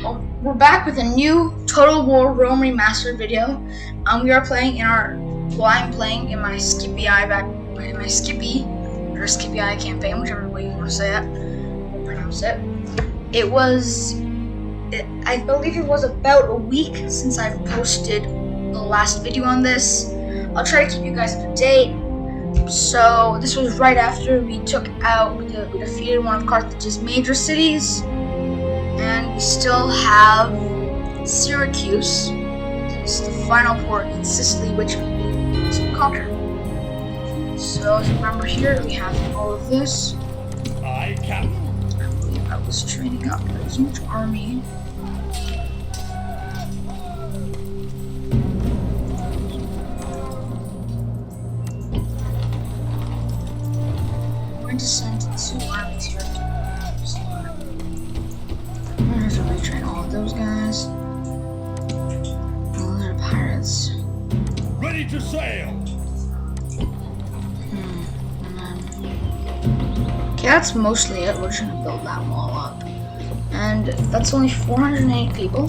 Well, we're back with a new Total War Rome Remastered video. We are playing in our, I'm playing in my Skippy campaign, whichever way you want to say it, or pronounce it. I believe it was about a week since I've posted the last video on this. I'll try to keep you guys up to date. So this was right after we we defeated one of Carthage's major cities. And we still have Syracuse. It's the final port in Sicily, which we need to conquer. So, as you remember here, we have all of this. I believe I was training up a huge army. I'm going to send 2 armies here. I'm gonna have to retrain all of those guys. Oh, they're pirates. ready to sail. Okay, that's mostly it. We're just gonna build that wall up. And that's only 408 people.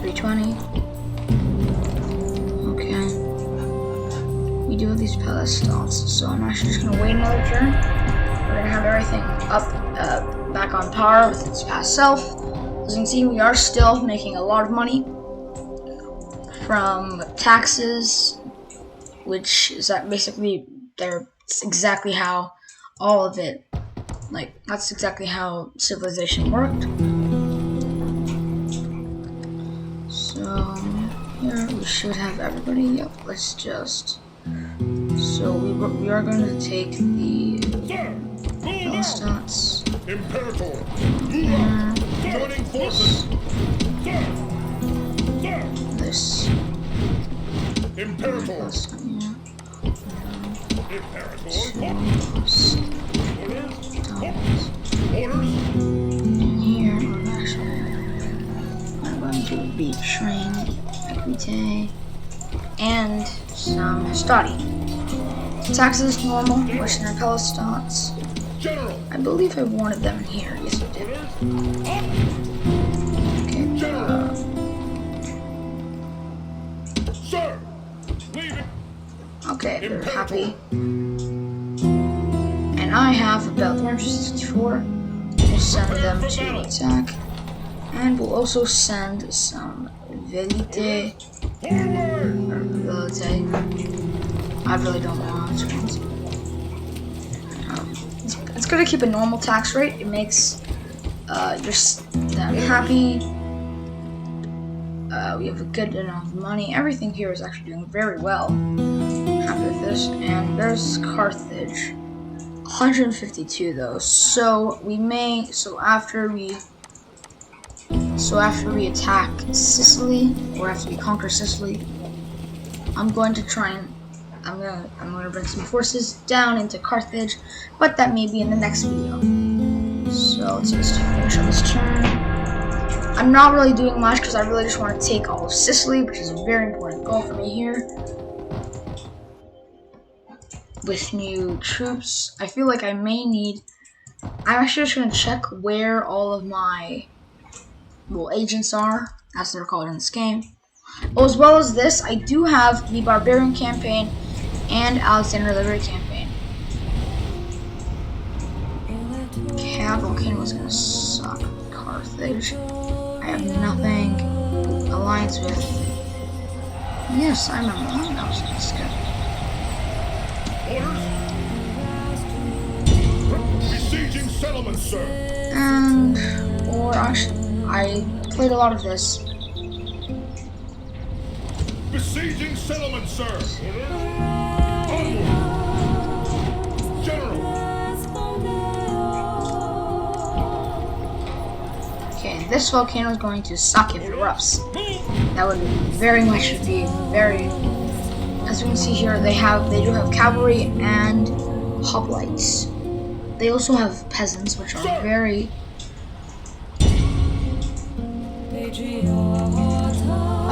320. Okay. We do have these palace stalls, so I'm actually just gonna wait another turn. We're gonna have everything up, back on par with its past self. As you can see, we are still making a lot of money from taxes, which is that basically it's exactly how all of it, that's exactly how civilization worked. So here we should have everybody. Yep, let's just. So we are going to take the Philistines. Imperator, Joining forces. This. Imperator. And here I'm going to be trained equite and some study. Taxes normal, Western Palestines. General. I believe I wanted them in here. Yes, I did. Okay. Sir. Leave it. Okay, they're happy. And I have about 364. We'll send them to attack. And we'll also send some Velite. Or Velite. I really don't know how it's pronounced. It's gonna keep a normal tax rate. It makes them happy. We have a good enough money. Everything here is actually doing very well. Happy with this. And there's Carthage. 152 though. So after we attack Sicily, or after we conquer Sicily, I'm going to bring some forces down into Carthage, but that may be in the next video. So let's just finish up this turn. I'm not really doing much because I really just want to take all of Sicily, which is a very important goal for me here. With new troops, I feel like I may need. I'm actually just going to check where all of my agents are, as they're called in this game. As well as this, I do have the Barbarian campaign and Alexander the Great campaign. Volcano is gonna suck. Carthage. I have nothing. Alliance with. Yes, I remember that was good. Besieging settlements, sir. And actually, I played a lot of this. Besieging settlements, sir. General. Okay, this volcano is going to suck if it erupts. That would very much be very. As you can see here, they do have cavalry and hoplites. They also have peasants, which are very.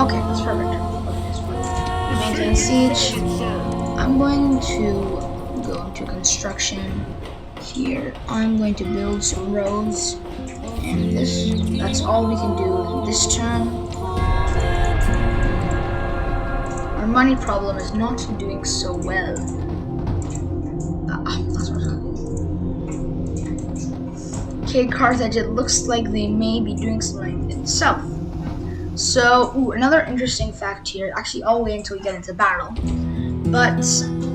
Okay, that's perfect. Maintain siege. I'm going to go into construction here, I'm going to build some roads, and that's all we can do this turn. Our money problem is not doing so well. That's what I'm talking. Okay, Carthage, it looks like they may be doing something in the south. So, another interesting fact here, actually I'll wait until we get into battle, but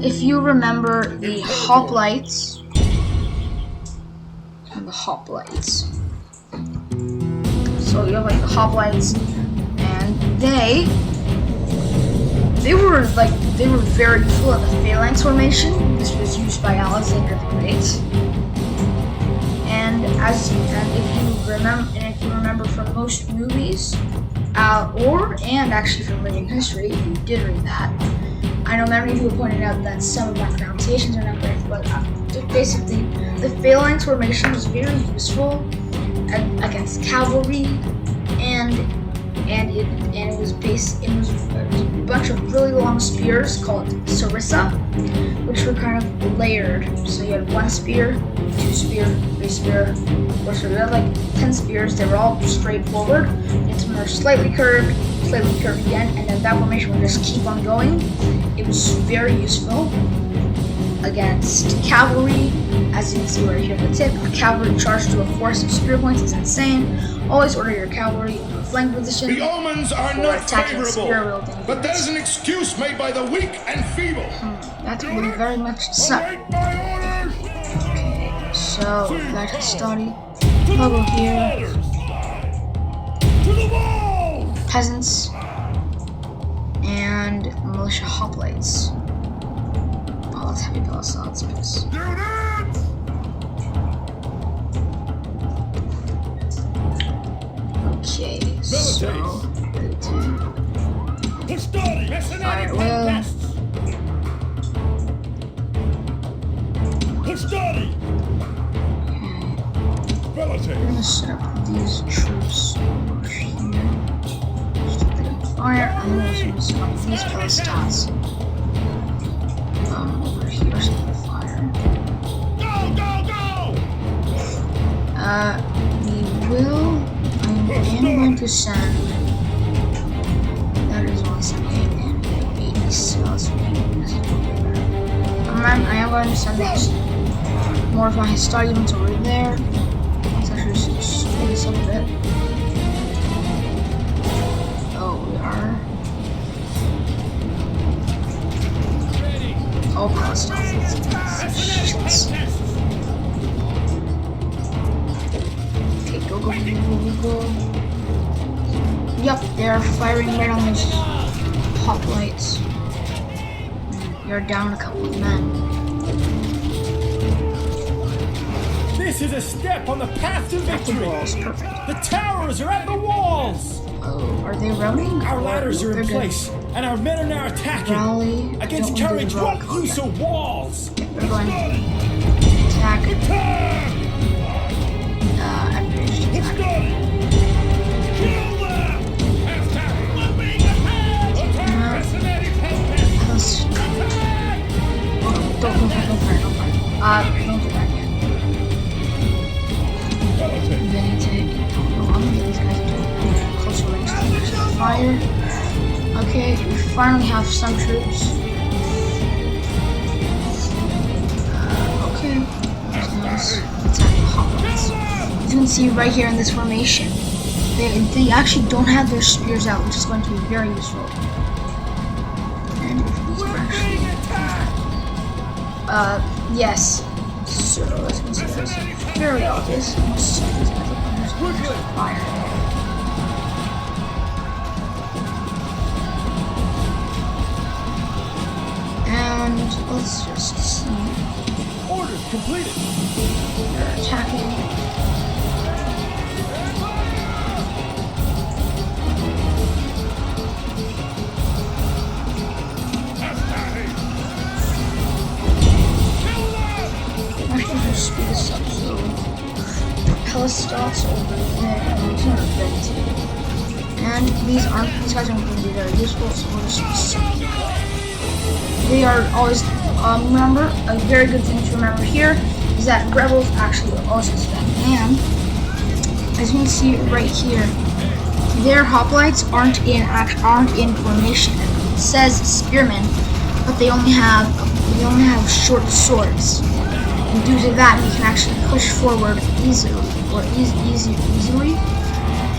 if you remember the hoplites, so you have like the hoplites, and they were very useful at the phalanx formation. This was used by Alexander the Great, and if you remember from most movies, and actually from reading history, if you did read that, I know many people pointed out that some of my pronunciations are not correct, but basically the phalanx formation was very useful against cavalry, and it was a bunch of really long spears called sarissa, which were kind of layered. So you had 1 spear, 2 spear, 3 spear, 4 spear. You had like 10 spears. They were all straightforward. And some were slightly curved again, and then that formation would just keep on going. It was very useful against cavalry. As you can see right here at the tip, a cavalry charge to a force of spear points is insane. Always order your cavalry into a flank position. The omens are not favorable, but that is an excuse made by the weak and feeble. That would very much suck. Okay, so that Hastati logo here. Peasants and militia hoplites. Oh, let's heavy palisades, please. Okay, so fire will. I'm gonna set up these troops over here. Fire, and then I'm gonna set up these palisades over here, so the fire. I am going to send. That is only sending in 80 cells. I am going to send more of my Hastati units over there. Let's actually just speed this up a bit. Oh, we are. Oh, Palestine. Okay, go. Yep, they're firing right on those hoplites. You're down a couple of men. This is a step on the path to victory. Perfect. The towers are at the walls. Oh, are they routing? Our ladders are in place, and our men are now attacking. Rally. Against courage, what use of walls? We're going to attack. Don't do that yet. Then take. I'm gonna get these guys into closer range to fire. Okay, we finally have some troops. Okay, let's attack the hoplites. As you can see right here in this formation, they actually don't have their spears out, which is going to be very useful. And if these are actually yes. So let's consider this very obvious. Fire. And let's just see. Order completed. They're attacking. Speed this up, so Palisades over there, and these guys aren't going to be very useful, so we'll just they are always remember, a very good thing to remember here is that rebels actually will also spend. And as you can see right here, their hoplites aren't in formation. It says spearmen, but they only have short swords. And due to that, we can actually push forward easily, easily,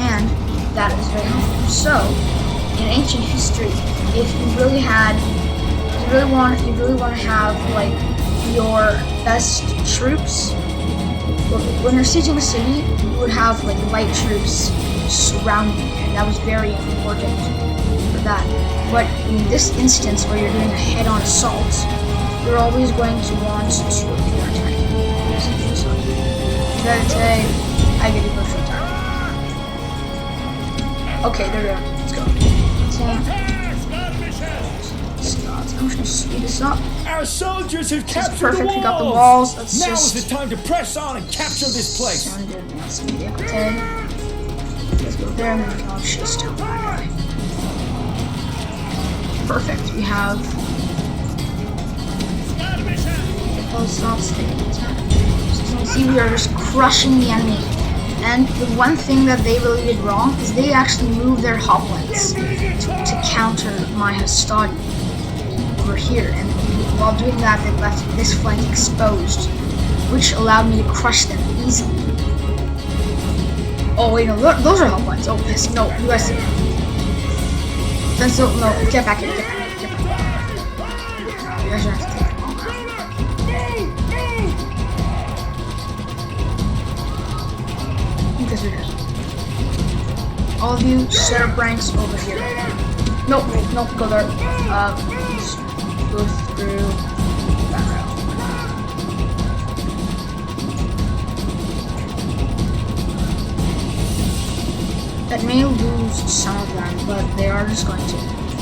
and that is very helpful. So, in ancient history, if you really want to have like your best troops, when you're sieging a city, you would have like light troops surrounding you, and that was very important for that. But in this instance, where you're doing a head-on assault, you're always going to want to attack. Today, I get a push attack. Okay, there we go. Let's go. I'm just gonna speed this up. Our soldiers have captured perfect. the walls. We got the walls. Let's now just is the time to press on and capture this place. Let's go there and then I'll chase down that guy. Perfect. We have. So you can see we are just crushing the enemy. And the one thing that they really did wrong is they actually moved their hoplites to counter my Hastati over here. And while doing that, they left this flank exposed, which allowed me to crush them easily. Oh wait, no, those are hoplites. Oh yes, no, you guys. No, get back here, get back here, get back here. You guys are have to take it longer. Because we're good. All of you, set up ranks over here. Nope, go there. Just go through that route. That may lose some of them, but they are just going to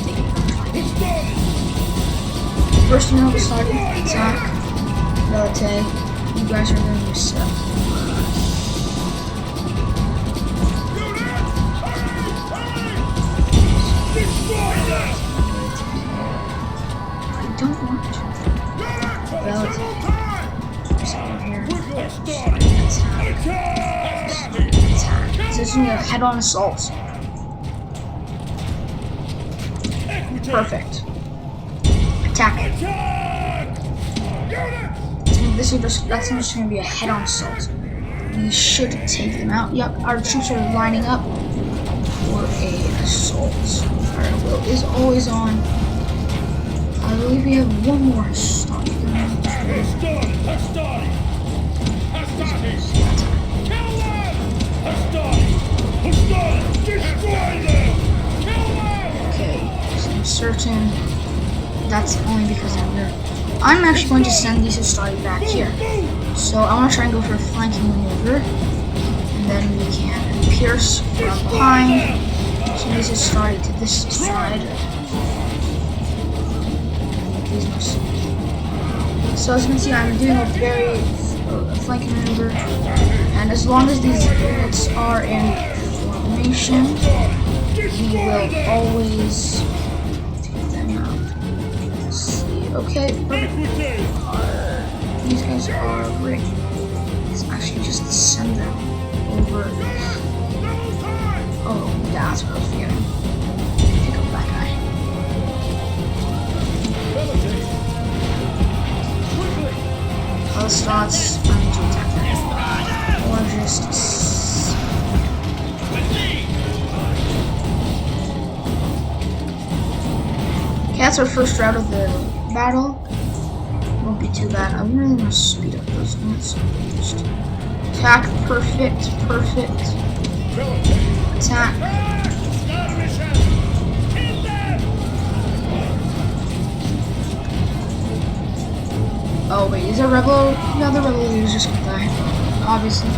take it. First, you know, starting attack. Relate. You guys are going to set up. I don't want to. Relate. So here. Attack. This is a head-on assault. Perfect. Attack. That's just going to be a head-on assault. We should take them out. Yep, our troops are lining up for an assault. Our will is always on. I believe we have one more stop. Okay, so I'm certain that's only because I'm here. I'm actually going to send these Hastati back here. So I want to try and go for a flanking maneuver. And then we can pierce from behind. So these Hastati to this side. So as you can see, I'm doing a very flanking maneuver. And as long as these units are in formation, we will always take them out. Let's see. Okay, perfect. These guys are great. Let's actually just send them over. Oh, that's what I was forgetting. Pick up that guy. Starts, I need to attack that. Or just. Okay, that's our first round of the battle. Won't be too bad. I'm really gonna speed up those units. Just attack, perfect. Attack. Oh wait, is there rebel? No, the rebel is just gonna die, obviously.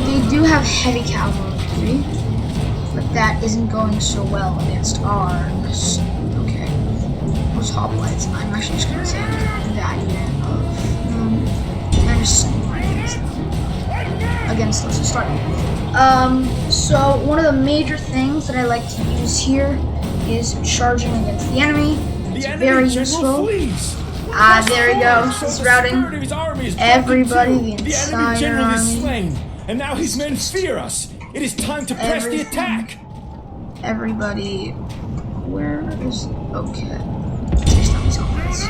They do have heavy cavalry, but that isn't going so well against ours. Okay, those hoplites. I'm actually just gonna take that unit of. I'm just sending my against those to start. So one of the major things that I like to use here is charging against the enemy. It's very useful. There we go. He's routing everybody, the The enemy entire general is army. slain, and now his men fear us. It is time to press the attack. Everybody, where is? Okay. There's no zombies.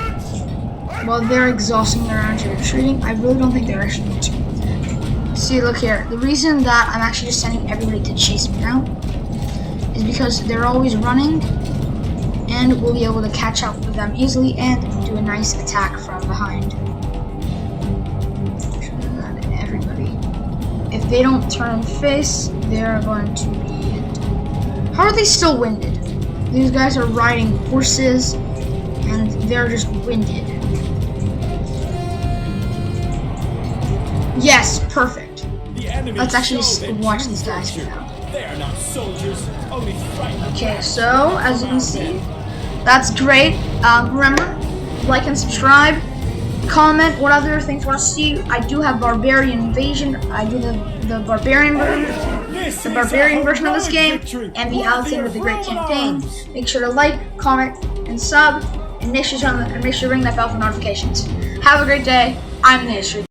Well, they're exhausting their energy retreating. I really don't think they're actually going to. See, look here. The reason that I'm actually just sending everybody to chase me now is because they're always running, and we'll be able to catch up with them easily and do a nice attack from behind. Everybody. If they don't turn and face, they're going to be... How are they still winded? These guys are riding horses, and they're just winded. Yes, perfect. Let's actually watch these guys get out. They are not soldiers, only frightened. Okay, so as you can see, that's great. Remember, like and subscribe. Comment what other things you want to see. I do have Barbarian Invasion. I do the Barbarian version of this game, and the Alexander the Great campaign. Make sure to like, comment, and sub, and make sure to ring that bell for notifications. Have a great day. I'm the History.